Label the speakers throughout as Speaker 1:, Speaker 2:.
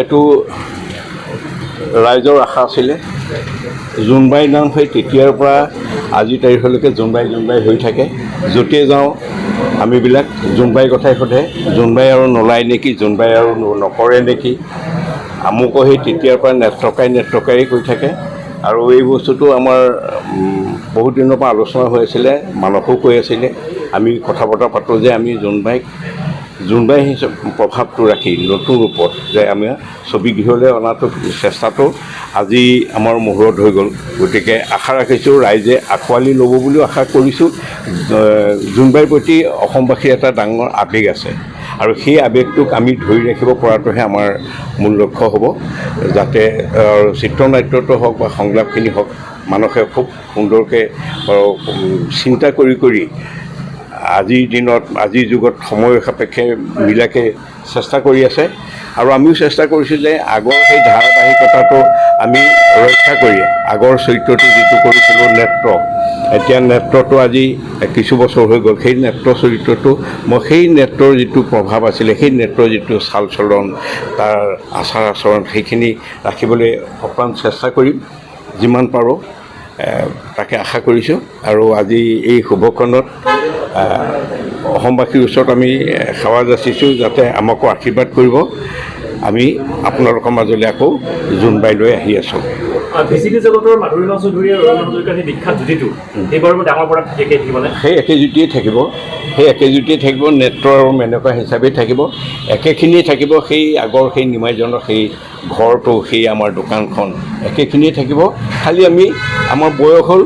Speaker 1: এইটো ৰাইজৰ আশা আছিলে জোনবাই নাম হৈ তেতিয়াৰ পৰা আজি তাৰিখলৈকে জোনবাই হৈ থাকে। য'তে যাওঁ আমিবিলাক জোনবাই কথাই সোধে, জোনবাই আৰু নোলায় নেকি, জোনবাই আৰু নকৰে নেকি। আমুকো সেই তেতিয়াৰ পৰা নেট্ৰকাই কৈ থাকে। আৰু এই বস্তুটো আমাৰ বহুত দিনৰ পৰা আলোচনা হৈ আছিলে, মানসো কৈ আছিলে। আমি কথা বতৰা পাতোঁ যে আমি জোনবাই প্ৰভাৱটো ৰাখি নতুন ৰূপত যে আমি ছবি গৃহলৈ অনাটো চেষ্টাটো আজি আমাৰ মুহূৰ্ত হৈ গ'ল। গতিকে আশা ৰাখিছোঁ ৰাইজে আঁকোৱালি ল'ব বুলিও আশা কৰিছোঁ। জোনবাইৰ প্ৰতি অসমবাসীৰ এটা ডাঙৰ আৱেগ আছে আৰু সেই আৱেগটোক আমি ধৰি ৰাখিব পৰাটোহে আমাৰ মূল লক্ষ্য হ'ব। যাতে চিত্ৰনাট্যটো হওক বা সংলাপখিনি হওক মানুহে খুব সুন্দৰকৈ চিন্তা কৰি আজিৰ দিনত আজিৰ যুগত সময় সাপেক্ষে মিলাকৈ চেষ্টা কৰি আছে। আৰু আমিও চেষ্টা কৰিছোঁ যে আগৰ সেই ধাৰাবাহিকতাটো আমি ৰক্ষা কৰি আগৰ চৰিত্ৰটো যিটো কৰিছিলোঁ এতিয়া নেত্ৰটো আজি কিছু বছৰ হৈ গ'ল। সেই নেত্ৰ চৰিত্ৰটো মই সেই নেত্ৰৰ যিটো প্ৰভাৱ আছিলে, সেই নেত্ৰৰ যিটো চাল চলন, তাৰ আচাৰ আচৰণ, সেইখিনি ৰাখিবলৈ অপ্ৰাণ চেষ্টা কৰিম যিমান পাৰোঁ, তাকে আশা কৰিছোঁ। আৰু আজি এই শুভক্ষণত অসমবাসীৰ ওচৰত আমি সেৱা যাচিছোঁ যাতে আমাকো আশীৰ্বাদ কৰিব। আমি আপোনালোকৰ মাজলৈ আকৌ জোনবাই লৈ আহি আছোঁ।
Speaker 2: ভিচিডি জগতৰ মাধুৰীমা চৌধুৰী আৰু ৰবীন্দ্ৰ হাজৰিকাৰ সেই বিখ্যাত জুটিটো এইবাৰ ডাঙৰ পৰা থাকিবনে?
Speaker 1: সেই একে জুতিয়ে থাকিব। নেত্ৰ আৰু মেনকা হিচাপেই থাকিব, একেখিনিয়ে থাকিব। সেই আগৰ সেই নিমাইজনৰ সেই ঘৰটো, সেই আমাৰ দোকানখন একেখিনিয়ে থাকিব। খালি আমাৰ বয়স হ'ল,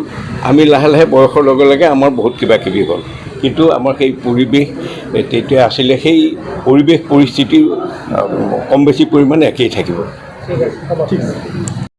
Speaker 1: আমি লাহে লাহে বয়সৰ লগে লগে আমাৰ বহুত কিবা কিবি হ'ল, কিন্তু আমাৰ সেই পৰিৱেশ তেতিয়া আছিলে, সেই পৰিৱেশ পৰিস্থিতি কম বেছি পৰিমাণে একেই থাকিব।